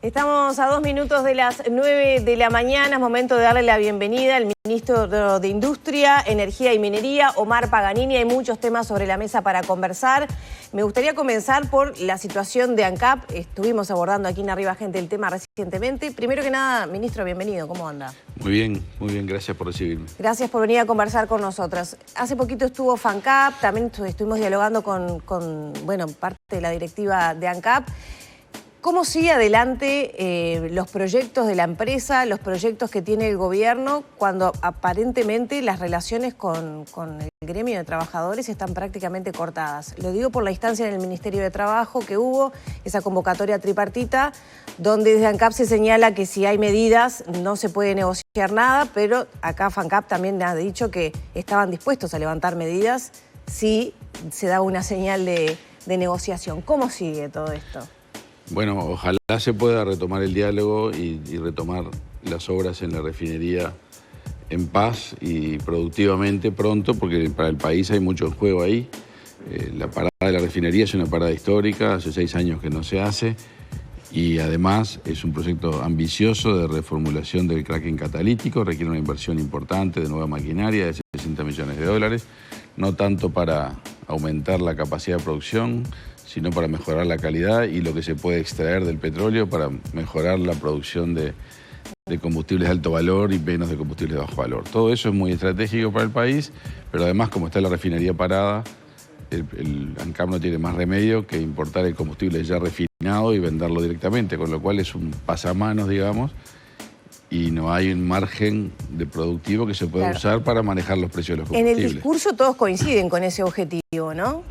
Estamos a 2 minutos de las 9 de la mañana, es momento de darle la bienvenida al ministro de Industria, Energía y Minería, Omar Paganini. Hay muchos temas sobre la mesa para conversar. Me gustaría comenzar por la situación de ANCAP. Estuvimos abordando aquí en Arriba Gente el tema recientemente. Primero que nada, ministro, bienvenido. ¿Cómo anda? Muy bien, gracias por recibirme. Gracias por venir a conversar con nosotros. Hace poquito estuvo FANCAP, también estuvimos dialogando con parte de la directiva de ANCAP. ¿Cómo sigue adelante los proyectos de la empresa, los proyectos que tiene el gobierno, cuando aparentemente las relaciones con el gremio de trabajadores están prácticamente cortadas? Lo digo por la instancia en el Ministerio de Trabajo que hubo, esa convocatoria tripartita, donde desde ANCAP se señala que si hay medidas no se puede negociar nada, pero acá FANCAP también ha dicho que estaban dispuestos a levantar medidas si se da una señal de negociación. ¿Cómo sigue todo esto? Bueno, ojalá se pueda retomar el diálogo y retomar las obras en la refinería en paz y productivamente pronto, porque para el país hay mucho en juego ahí. La parada de la refinería es una parada histórica, hace 6 años que no se hace, y además es un proyecto ambicioso de reformulación del cracking catalítico, requiere una inversión importante de nueva maquinaria de 60 millones de dólares, no tanto para aumentar la capacidad de producción, sino para mejorar la calidad y lo que se puede extraer del petróleo para mejorar la producción de combustibles de alto valor y menos de combustibles de bajo valor. Todo eso es muy estratégico para el país, pero además, como está la refinería parada, el ANCAP no tiene más remedio que importar el combustible ya refinado y venderlo directamente, con lo cual es un pasamanos, digamos, y no hay un margen de productivo que se pueda usar para manejar los precios de los combustibles. En el discurso todos coinciden con ese objetivo, ¿no?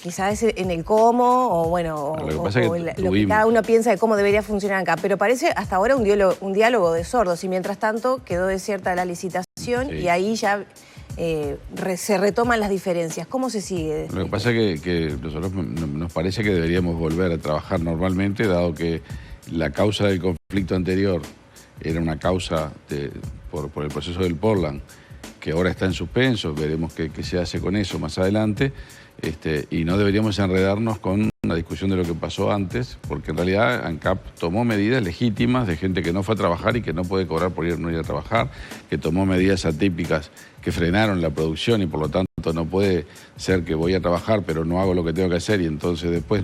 Quizás en el cómo, o lo que cada uno piensa de cómo debería funcionar ANCAP, pero parece hasta ahora un diálogo de sordos, y mientras tanto quedó desierta la licitación y ahí ya se retoman las diferencias. ¿Cómo se sigue? Lo que pasa es que nosotros nos parece que deberíamos volver a trabajar normalmente, dado que la causa del conflicto anterior era una causa por el proceso del Portland, que ahora está en suspenso, veremos qué se hace con eso más adelante, y no deberíamos enredarnos con una discusión de lo que pasó antes, porque en realidad ANCAP tomó medidas legítimas de gente que no fue a trabajar y que no puede cobrar por no ir a trabajar, que tomó medidas atípicas que frenaron la producción y por lo tanto no puede ser que voy a trabajar pero no hago lo que tengo que hacer y entonces después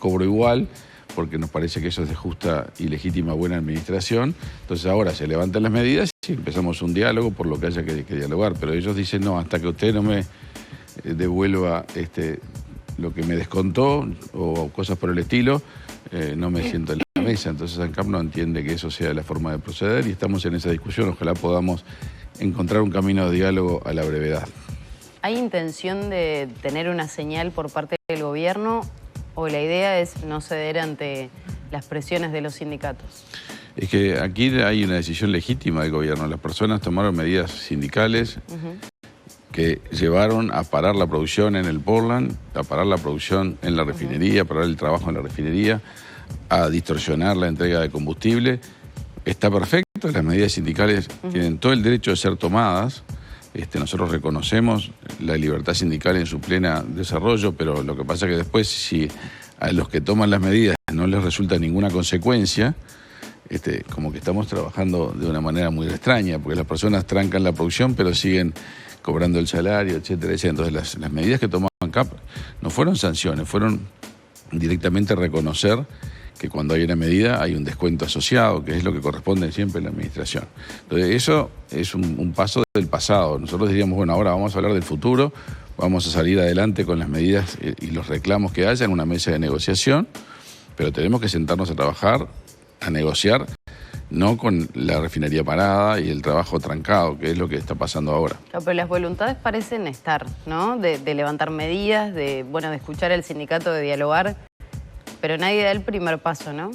cobro igual, porque nos parece que eso es de justa y legítima buena administración. Entonces ahora se levantan las medidas y empezamos un diálogo por lo que haya que dialogar, pero ellos dicen no, hasta que usted no me devuelva lo que me descontó o cosas por el estilo, no me siento en la mesa. Entonces ANCAP no entiende que eso sea la forma de proceder y estamos en esa discusión. Ojalá podamos encontrar un camino de diálogo a la brevedad. ¿Hay intención de tener una señal por parte del gobierno o la idea es no ceder ante las presiones de los sindicatos? Es que aquí hay una decisión legítima del gobierno. Las personas tomaron medidas sindicales que llevaron a parar la producción en el Portland, a parar la producción en la refinería, a parar el trabajo en la refinería, a distorsionar la entrega de combustible. Está perfecto, las medidas sindicales tienen todo el derecho de ser tomadas. Nosotros reconocemos la libertad sindical en su plena desarrollo, pero lo que pasa es que después, si a los que toman las medidas no les resulta ninguna consecuencia, como que estamos trabajando de una manera muy extraña, porque las personas trancan la producción, pero siguen cobrando el salario, etcétera, etcétera. Entonces, las medidas que tomó ANCAP no fueron sanciones, fueron directamente reconocer que cuando hay una medida hay un descuento asociado, que es lo que corresponde siempre en la administración. Entonces eso es un paso del pasado. Nosotros diríamos, bueno, ahora vamos a hablar del futuro, vamos a salir adelante con las medidas y los reclamos que haya en una mesa de negociación, pero tenemos que sentarnos a trabajar, a negociar, no con la refinería parada y el trabajo trancado, que es lo que está pasando ahora. Pero las voluntades parecen estar, ¿no? De levantar medidas, de escuchar al sindicato, de dialogar, pero nadie da el primer paso, ¿no?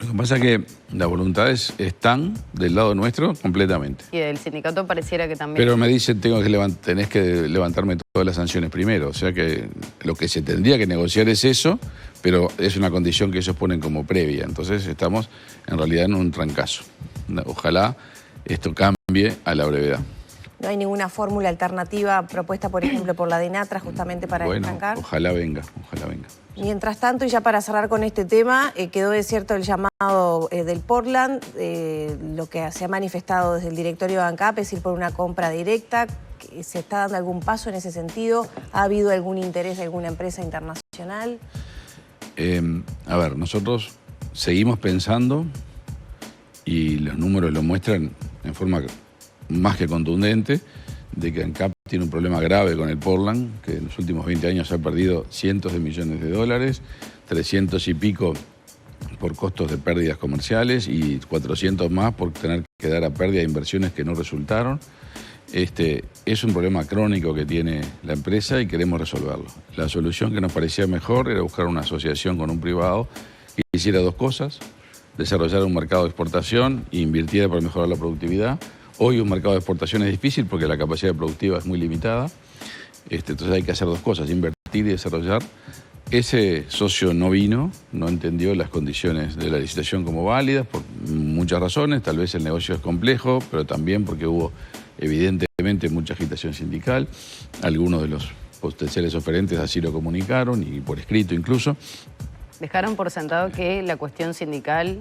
Lo que pasa es que las voluntades están del lado nuestro completamente. Y del sindicato pareciera que también. Pero me dicen, tenés que levantarme todas las sanciones primero. O sea que lo que se tendría que negociar es eso, pero es una condición que ellos ponen como previa. Entonces estamos en realidad en un trancazo. Ojalá esto cambie a la brevedad. ¿No hay ninguna fórmula alternativa propuesta, por ejemplo, por la DENATRA justamente para estancar? Ojalá venga, ojalá venga. Mientras tanto, y ya para cerrar con este tema, quedó desierto el llamado del Portland, lo que se ha manifestado desde el directorio de ANCAP es ir por una compra directa. ¿Se está dando algún paso en ese sentido? ¿Ha habido algún interés de alguna empresa internacional? A ver, nosotros seguimos pensando, y los números lo muestran en forma más que contundente, de que ANCAP tiene un problema grave con el Portland, que en los últimos 20 años ha perdido cientos de millones de dólares, 300 y pico por costos de pérdidas comerciales y 400 más por tener que dar a pérdida inversiones que no resultaron. Es un problema crónico que tiene la empresa y queremos resolverlo. La solución que nos parecía mejor era buscar una asociación con un privado que hiciera dos cosas: desarrollar un mercado de exportación e invirtiera para mejorar la productividad. Hoy un mercado de exportación es difícil porque la capacidad productiva es muy limitada. Entonces hay que hacer dos cosas: invertir y desarrollar. Ese socio no vino, no entendió las condiciones de la licitación como válidas por muchas razones. Tal vez el negocio es complejo, pero también porque hubo evidentemente mucha agitación sindical. Algunos de los potenciales oferentes así lo comunicaron, y por escrito incluso. Dejaron por sentado que la cuestión sindical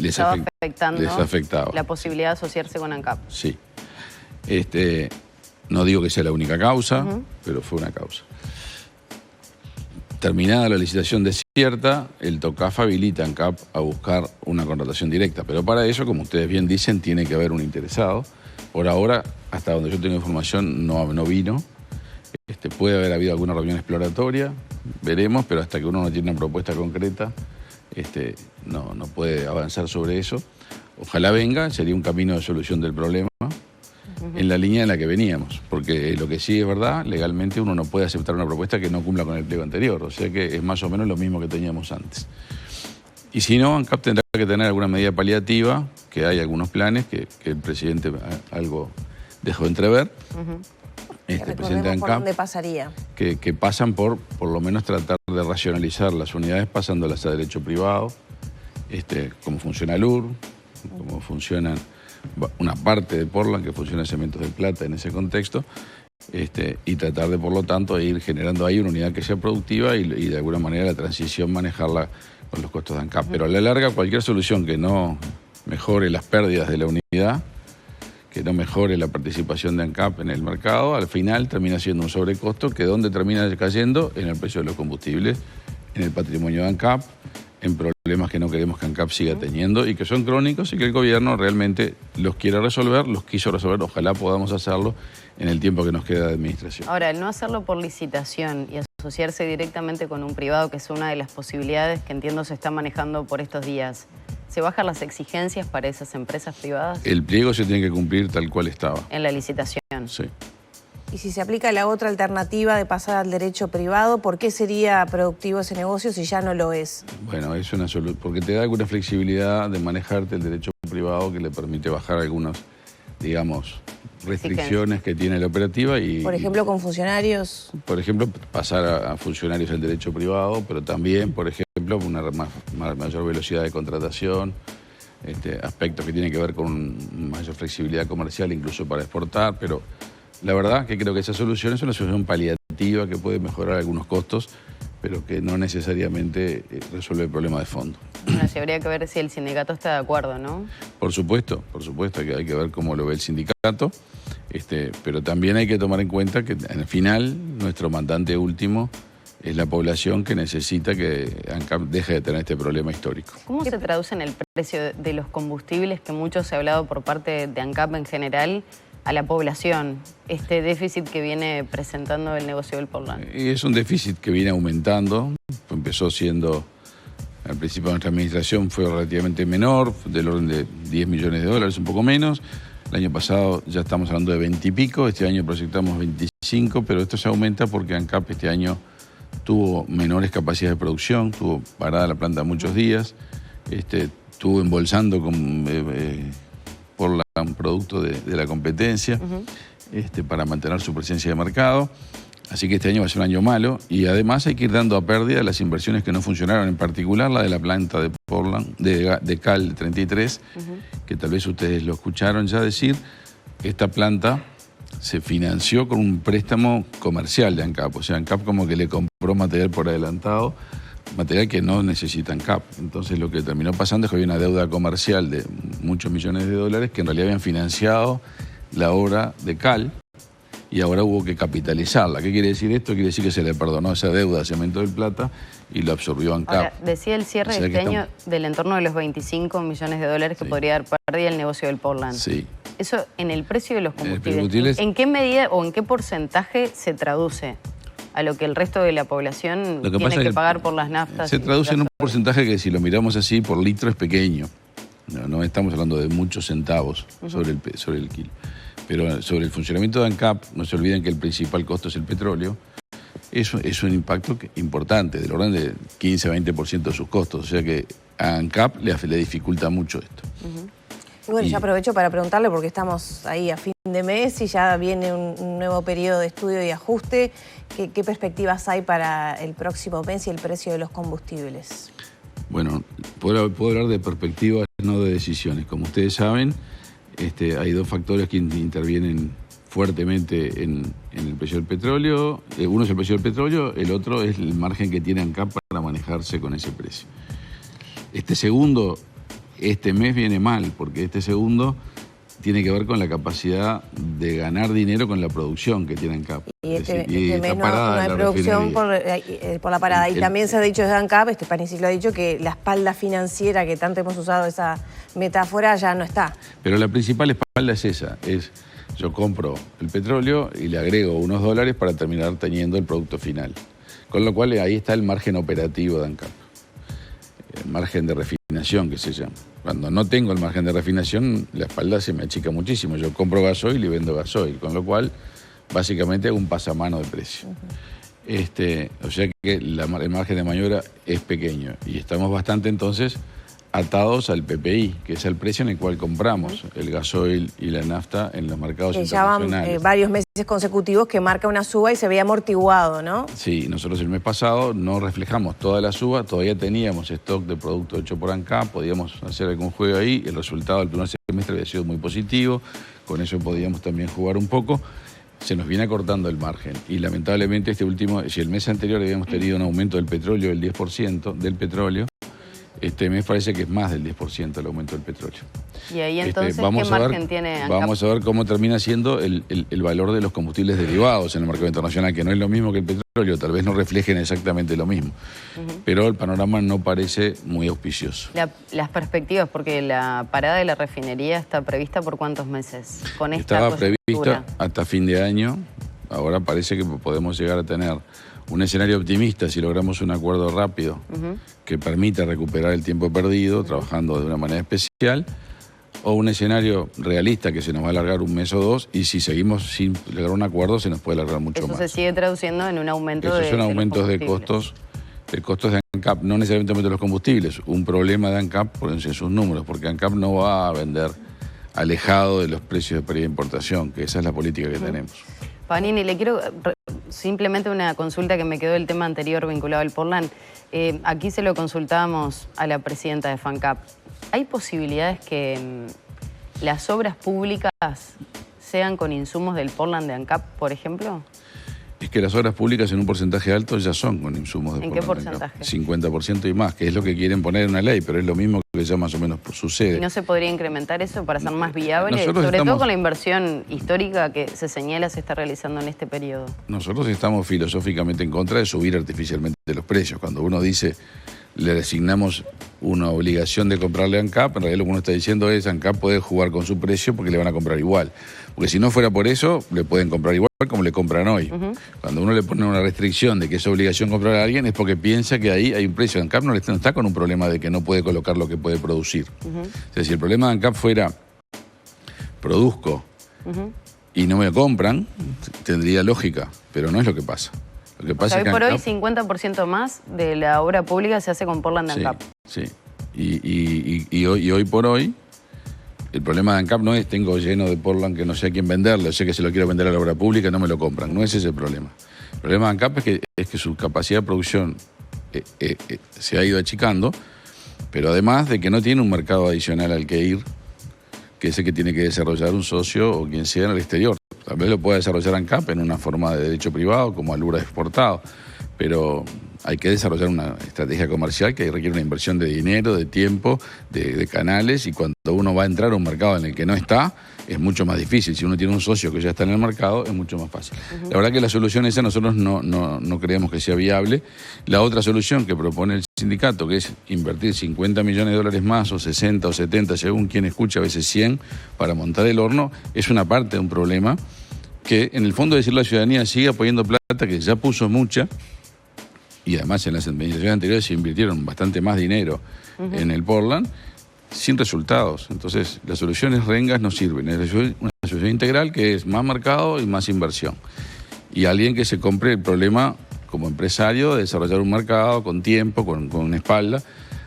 les afectaba la posibilidad de asociarse con ANCAP. Sí. No digo que sea la única causa, pero fue una causa. Terminada la licitación desierta, el TOCAF habilita a ANCAP a buscar una contratación directa. Pero para eso, como ustedes bien dicen, tiene que haber un interesado. Por ahora, hasta donde yo tengo información, no vino. Puede haber habido alguna reunión exploratoria, veremos, pero hasta que uno no tiene una propuesta concreta, no puede avanzar sobre eso. Ojalá venga, sería un camino de solución del problema en la línea en la que veníamos, porque lo que sí es verdad, legalmente uno no puede aceptar una propuesta que no cumpla con el pliego anterior, o sea que es más o menos lo mismo que teníamos antes. Y si no, ANCAP tendrá que tener alguna medida paliativa, que hay algunos planes que el presidente algo dejó entrever. Presidente ANCAP, ¿por dónde pasaría? Que pasan por lo menos tratar de racionalizar las unidades pasándolas a derecho privado, cómo funciona el UR, cómo funciona una parte de Portland que funciona Cementos del Plata en ese contexto, y tratar de, por lo tanto, ir generando ahí una unidad que sea productiva y de alguna manera la transición manejarla con los costos de ANCAP. Pero a la larga, cualquier solución que no mejore las pérdidas de la unidad, que no mejore la participación de ANCAP en el mercado, al final termina siendo un sobrecosto que ¿dónde termina cayendo? En el precio de los combustibles, en el patrimonio de ANCAP, en problemas que no queremos que ANCAP siga teniendo y que son crónicos y que el gobierno realmente los quiere resolver, los quiso resolver, ojalá podamos hacerlo en el tiempo que nos queda de administración. Ahora, el no hacerlo por licitación y asociarse directamente con un privado, que es una de las posibilidades que entiendo se está manejando por estos días, ¿se bajan las exigencias para esas empresas privadas? El pliego se tiene que cumplir tal cual estaba. En la licitación. Sí. Y si se aplica la otra alternativa de pasar al derecho privado, ¿por qué sería productivo ese negocio si ya no lo es? Bueno, es una solución, porque te da alguna flexibilidad de manejarte el derecho privado que le permite bajar algunas, digamos, restricciones que tiene la operativa. Por ejemplo, con funcionarios. Por ejemplo, pasar a funcionarios el derecho privado, pero también, por ejemplo, una mayor velocidad de contratación, aspectos que tienen que ver con mayor flexibilidad comercial, incluso para exportar, pero la verdad que creo que esa solución es una solución paliativa que puede mejorar algunos costos, pero que no necesariamente resuelve el problema de fondo. Bueno, sí, habría que ver si el sindicato está de acuerdo, ¿no? Por supuesto, que hay que ver cómo lo ve el sindicato, pero también hay que tomar en cuenta que al final nuestro mandante último es la población que necesita que ANCAP deje de tener este problema histórico. ¿Cómo se traduce en el precio de los combustibles, que mucho se ha hablado por parte de ANCAP en general, a la población, este déficit que viene presentando el negocio del Portland? Es un déficit que viene aumentando, empezó siendo, al principio de nuestra administración fue relativamente menor, del orden de 10 millones de dólares, un poco menos. El año pasado ya estamos hablando de 20 y pico, este año proyectamos 25, pero esto se aumenta porque ANCAP este año tuvo menores capacidades de producción, tuvo parada la planta muchos días, estuvo embolsando por un producto de la competencia para mantener su presencia de mercado. Así que este año va a ser un año malo y además hay que ir dando a pérdida las inversiones que no funcionaron, en particular la de la planta de Portland, de Cal 33, que tal vez ustedes lo escucharon ya decir. Esta planta se financió con un préstamo comercial de ANCAP. O sea, ANCAP como que le compró material por adelantado, material que no necesita ANCAP. Entonces lo que terminó pasando es que había una deuda comercial de muchos millones de dólares que en realidad habían financiado la obra de Cal y ahora hubo que capitalizarla. ¿Qué quiere decir esto? Quiere decir que se le perdonó esa deuda a Cemento del Plata y lo absorbió ANCAP. Ahora, decía el cierre de este año del entorno de los 25 millones de dólares que podría dar pérdida el negocio del Portland. Sí. Eso en el precio de los combustibles. ¿En qué medida o en qué porcentaje se traduce a lo que el resto de la población tiene que pagar por las naftas? Se traduce en un porcentaje que, si lo miramos así por litro, es pequeño. No estamos hablando de muchos centavos sobre el kilo. Pero sobre el funcionamiento de ANCAP, no se olviden que el principal costo es el petróleo. Eso es un impacto importante, del orden de 15-20% de sus costos. O sea que a ANCAP le dificulta mucho esto. Bueno, ya aprovecho para preguntarle, porque estamos ahí a fin de mes y ya viene un nuevo periodo de estudio y ajuste. ¿Qué perspectivas hay para el próximo mes y el precio de los combustibles? Bueno, puedo hablar de perspectivas, no de decisiones. Como ustedes saben, hay dos factores que intervienen fuertemente en el precio del petróleo. Uno es el precio del petróleo, el otro es el margen que tiene ANCAP para manejarse con ese precio. Este mes viene mal, porque este segundo tiene que ver con la capacidad de ganar dinero con la producción que tiene ANCAP. Y este mes no hay producción por la parada. Y también se ha dicho desde ANCAP, Panici lo ha dicho, que la espalda financiera, que tanto hemos usado esa metáfora, ya no está. Pero la principal espalda es esa, yo compro el petróleo y le agrego unos dólares para terminar teniendo el producto final. Con lo cual ahí está el margen operativo de ANCAP. El margen de refinación, que se llama. Cuando no tengo el margen de refinación, la espalda se me achica muchísimo. Yo compro gasoil y vendo gasoil, con lo cual básicamente hago un pasamano de precio. O sea que el margen de maniobra es pequeño y estamos bastante entonces atados al PPI, que es el precio en el cual compramos el gasoil y la nafta en los mercados internacionales. Ya van varios meses consecutivos que marca una suba y se veía amortiguado, ¿no? Sí, nosotros el mes pasado no reflejamos toda la suba, todavía teníamos stock de producto hecho por ANCAP, podíamos hacer algún juego ahí, el resultado del primer semestre había sido muy positivo, con eso podíamos también jugar un poco. Se nos viene acortando el margen y lamentablemente si el mes anterior habíamos tenido un aumento del petróleo del 10% del petróleo, este mes parece que es más del 10% el aumento del petróleo. Y ahí entonces, ¿qué margen tiene ANCAP? Vamos a ver cómo termina siendo el valor de los combustibles derivados en el mercado internacional, que no es lo mismo que el petróleo, tal vez no reflejen exactamente lo mismo. Pero el panorama no parece muy auspicioso. Las perspectivas, porque la parada de la refinería está prevista ¿por cuántos meses? Estaba prevista hasta fin de año, ahora parece que podemos llegar a tener un escenario optimista si logramos un acuerdo rápido que permita recuperar el tiempo perdido trabajando de una manera especial, o un escenario realista que se nos va a alargar un mes o dos, y si seguimos sin lograr un acuerdo se nos puede alargar mucho más. Eso se sigue traduciendo en un aumento de aumentos de costos de ANCAP, no necesariamente aumento de los combustibles, un problema de ANCAP en sus números, porque ANCAP no va a vender alejado de los precios de pérdida de importación, que esa es la política que tenemos. Paganini, le quiero simplemente una consulta que me quedó del tema anterior vinculado al Portland. Aquí se lo consultábamos a la presidenta de FANCAP. ¿Hay posibilidades que las obras públicas sean con insumos del Portland de ANCAP, por ejemplo? Es que las obras públicas en un porcentaje alto ya son con insumos de Portland. ¿En qué porcentaje? 50% y más, que es lo que quieren poner en una ley, pero es lo mismo que ya más o menos sucede. ¿Y no se podría incrementar eso para ser más viable? Sobre todo con la inversión histórica que se señala se está realizando en este periodo. Nosotros estamos filosóficamente en contra de subir artificialmente los precios. Cuando uno dice le designamos una obligación de comprarle a ANCAP, en realidad lo que uno está diciendo es ANCAP puede jugar con su precio porque le van a comprar igual. Porque si no fuera por eso, le pueden comprar igual como le compran hoy. Cuando uno le pone una restricción de que es obligación comprar a alguien es porque piensa que ahí hay un precio. ANCAP no está con un problema de que no puede colocar lo que puede producir. O sea, si el problema de ANCAP fuera produzco y no me lo compran, tendría lógica, pero no es lo que pasa. Lo que pasa es que hoy por hoy 50% más de la obra pública se hace con Portland de ANCAP. Sí. Y hoy por hoy el problema de ANCAP no es tengo lleno de Portland que no sé a quién venderle, sé que se lo quiero vender a la obra pública y no me lo compran. No es ese el problema. El problema de ANCAP es que su capacidad de producción se ha ido achicando, pero además de que no tiene un mercado adicional al que ir, que es el que tiene que desarrollar un socio o quien sea en el exterior. Tal vez lo pueda desarrollar ANCAP en una forma de derecho privado, como Alura exportado, pero hay que desarrollar una estrategia comercial que requiere una inversión de dinero, de tiempo, de canales, y cuando uno va a entrar a un mercado en el que no está, es mucho más difícil. Si uno tiene un socio que ya está en el mercado, es mucho más fácil. La verdad que la solución esa nosotros no creemos que sea viable. La otra solución que propone el sindicato, que es invertir 50 millones de dólares más, o 60 o 70, según quien escucha, a veces 100, para montar el horno, es una parte de un problema que en el fondo decir la ciudadanía sigue poniendo plata, que ya puso mucha, y además en las administraciones anteriores se invirtieron bastante más dinero en el Portland, sin resultados. Entonces, las soluciones rengas no sirven. Es una solución integral que es más mercado y más inversión. Y alguien que se compre el problema como empresario de desarrollar un mercado con tiempo, con espalda.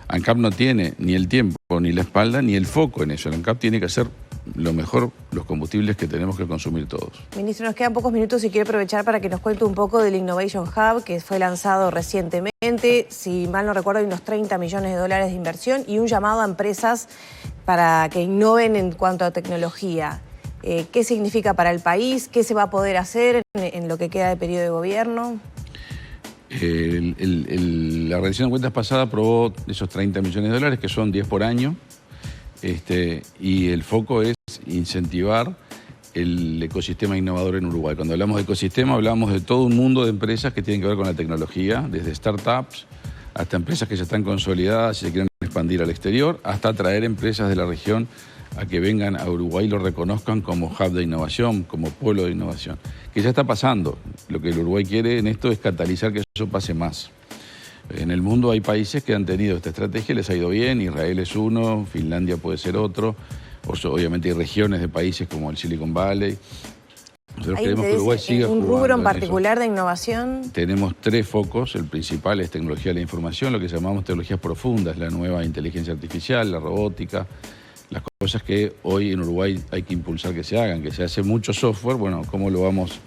ANCAP no tiene ni el tiempo, ni la espalda, ni el foco en eso. El ANCAP tiene que hacer lo mejor los combustibles que tenemos que consumir todos. Ministro, nos quedan pocos minutos y quiero aprovechar para que nos cuente un poco del Innovation Hub, que fue lanzado recientemente. Si mal no recuerdo, hay unos 30 millones de dólares de inversión y un llamado a empresas para que innoven en cuanto a tecnología. ¿Qué significa para el país? ¿Qué se va a poder hacer en lo que queda de periodo de gobierno? La rendición de cuentas pasada aprobó esos 30 millones de dólares, que son 10 por año. Y el foco es incentivar el ecosistema innovador en Uruguay. Cuando hablamos de ecosistema, hablamos de todo un mundo de empresas que tienen que ver con la tecnología, desde startups hasta empresas que ya están consolidadas y se quieren expandir al exterior, hasta traer empresas de la región a que vengan a Uruguay y lo reconozcan como hub de innovación, como polo de innovación, que ya está pasando. Lo que el Uruguay quiere en esto es catalizar que eso pase más. En el mundo hay países que han tenido esta estrategia y les ha ido bien. Israel es uno, Finlandia puede ser otro. Obviamente hay regiones de países como el Silicon Valley. Nosotros queremos que Uruguay siga jugando. ¿Un rubro en particular eso. de innovación? Tenemos 3 focos. El principal es tecnología de la información, lo que llamamos tecnologías profundas, la nueva inteligencia artificial, la robótica, las cosas que hoy en Uruguay hay que impulsar que se hagan, que se hace mucho software. Bueno, ¿cómo lo vamos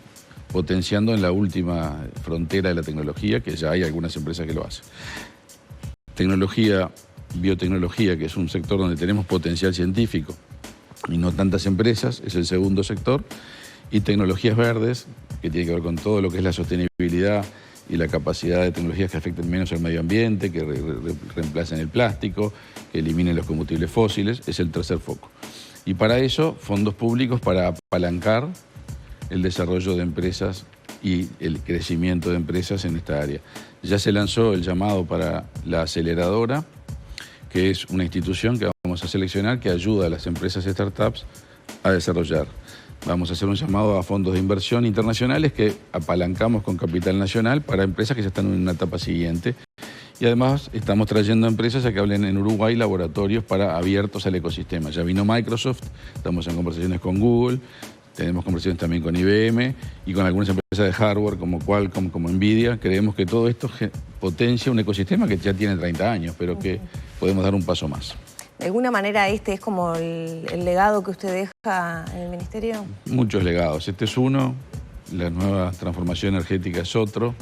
potenciando en la última frontera de la tecnología, que ya hay algunas empresas que lo hacen? Tecnología, biotecnología, que es un sector donde tenemos potencial científico y no tantas empresas, es el segundo sector. Y tecnologías verdes, que tiene que ver con todo lo que es la sostenibilidad y la capacidad de tecnologías que afecten menos al medio ambiente, que reemplacen el plástico, que eliminen los combustibles fósiles, es el tercer foco. Y para eso, fondos públicos para apalancar el desarrollo de empresas y el crecimiento de empresas en esta área. Ya se lanzó el llamado para la aceleradora, que es una institución que vamos a seleccionar que ayuda a las empresas y startups a desarrollar. Vamos a hacer un llamado a fondos de inversión internacionales que apalancamos con capital nacional para empresas que ya están en una etapa siguiente. Y además estamos trayendo empresas a que hablen en Uruguay laboratorios para abiertos al ecosistema. Ya vino Microsoft, estamos en conversaciones con Google, tenemos conversaciones también con IBM y con algunas empresas de hardware como Qualcomm, como Nvidia. Creemos que todo esto potencia un ecosistema que ya tiene 30 años, pero que podemos dar un paso más. ¿De alguna manera este es como el legado que usted deja en el Ministerio? Muchos legados. Este es uno, la nueva transformación energética es otro,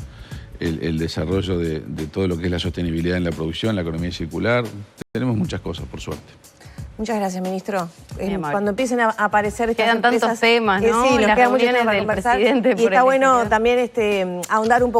el desarrollo de todo lo que es la sostenibilidad en la producción, la economía circular. Tenemos muchas cosas, por suerte. Muchas gracias, ministro. Cuando empiecen a aparecer estas quedan empresas, tantos temas, ¿no? sí, nos Las queda mucho reuniones tiempo para del conversar. presidente Y por está el bueno exterior. también ahondar un poco